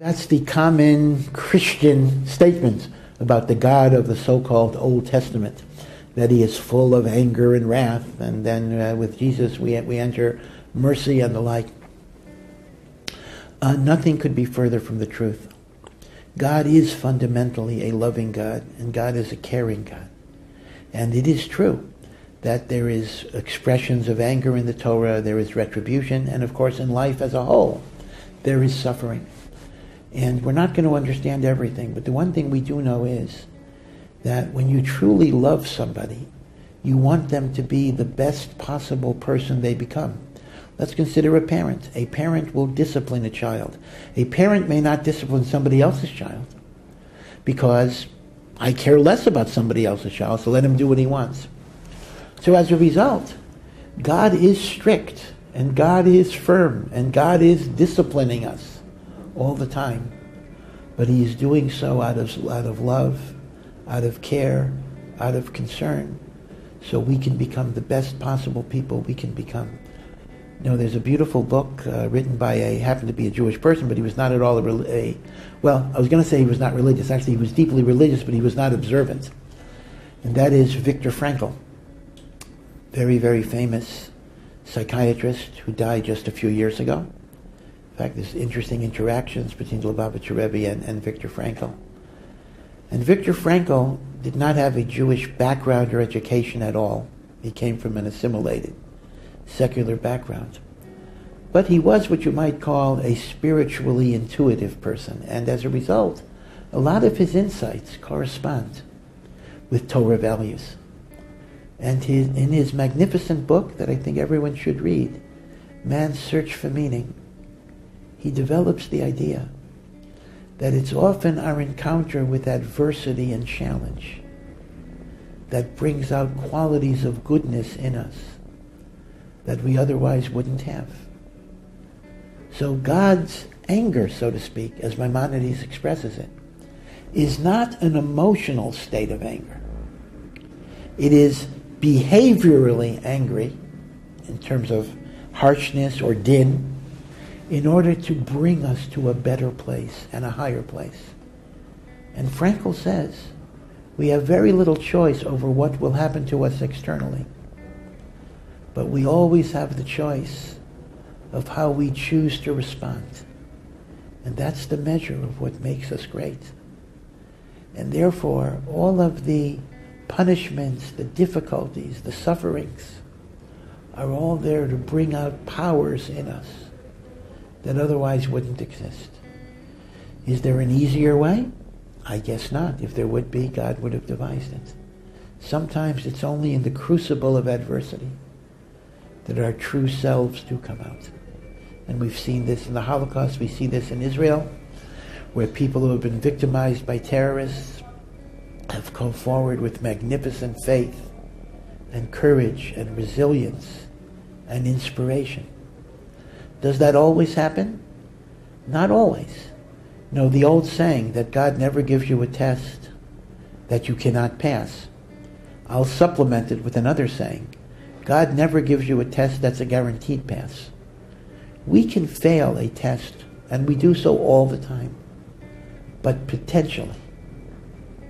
That's the common Christian statement about the God of the so-called Old Testament, that he is full of anger and wrath, and then with Jesus we enter mercy and the like. Nothing could be further from the truth. God is fundamentally a loving God, and God is a caring God. And it is true that there is expressions of anger in the Torah, there is retribution, and of course in life as a whole, there is suffering. And we're not going to understand everything, but the one thing we do know is that when you truly love somebody, you want them to be the best possible person they become. Let's consider a parent. A parent will discipline a child. A parent may not discipline somebody else's child because I care less about somebody else's child, so let him do what he wants. So as a result, God is strict, and God is firm, and God is disciplining us all the time. But he is doing so out of love, out of care, out of concern, so we can become the best possible people we can become. You know, there's a beautiful book written by happened to be a Jewish person, but he was not at all well, I was going to say he was not religious. Actually, he was deeply religious, but he was not observant. And that is Viktor Frankl, very, very famous psychiatrist who died just a few years ago. In fact, there's interesting interactions between the Lubavitcher Rebbe and Viktor Frankl. And Viktor Frankl did not have a Jewish background or education at all. He came from an assimilated, secular background. But he was what you might call a spiritually intuitive person, and as a result, a lot of his insights correspond with Torah values. And in his magnificent book that I think everyone should read, Man's Search for Meaning, he develops the idea that it's often our encounter with adversity and challenge that brings out qualities of goodness in us that we otherwise wouldn't have. So God's anger, so to speak, as Maimonides expresses it, is not an emotional state of anger. It is behaviorally angry in terms of harshness or din in order to bring us to a better place and a higher place. And Frankl says we have very little choice over what will happen to us externally, but we always have the choice of how we choose to respond. And that's the measure of what makes us great. And therefore, all of the punishments, the difficulties, the sufferings are all there to bring out powers in us that otherwise wouldn't exist. Is there an easier way? I guess not. If there would be, God would have devised it. Sometimes it's only in the crucible of adversity that our true selves do come out. And we've seen this in the Holocaust, we see this in Israel, where people who have been victimized by terrorists have come forward with magnificent faith and courage and resilience and inspiration. Does that always happen? Not always. No, the old saying that God never gives you a test that you cannot pass. I'll supplement it with another saying. God never gives you a test that's a guaranteed pass. We can fail a test, and we do so all the time. But potentially,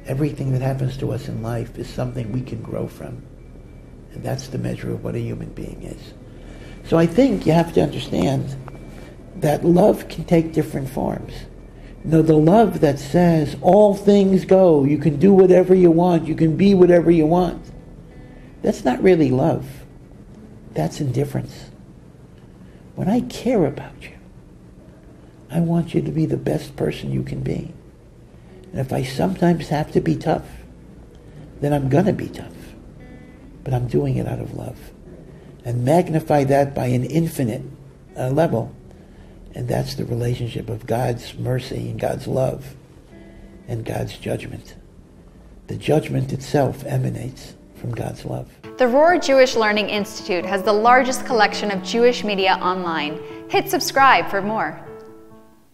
everything that happens to us in life is something we can grow from. And that's the measure of what a human being is. So I think you have to understand that love can take different forms. You know, the love that says, all things go, you can do whatever you want, you can be whatever you want. That's not really love. That's indifference. When I care about you, I want you to be the best person you can be. And if I sometimes have to be tough, then I'm going to be tough. But I'm doing it out of love. And magnify that by an infinite level. And that's the relationship of God's mercy and God's love and God's judgment. The judgment itself emanates from God's love. The Rohr Jewish Learning Institute has the largest collection of Jewish media online. Hit subscribe for more.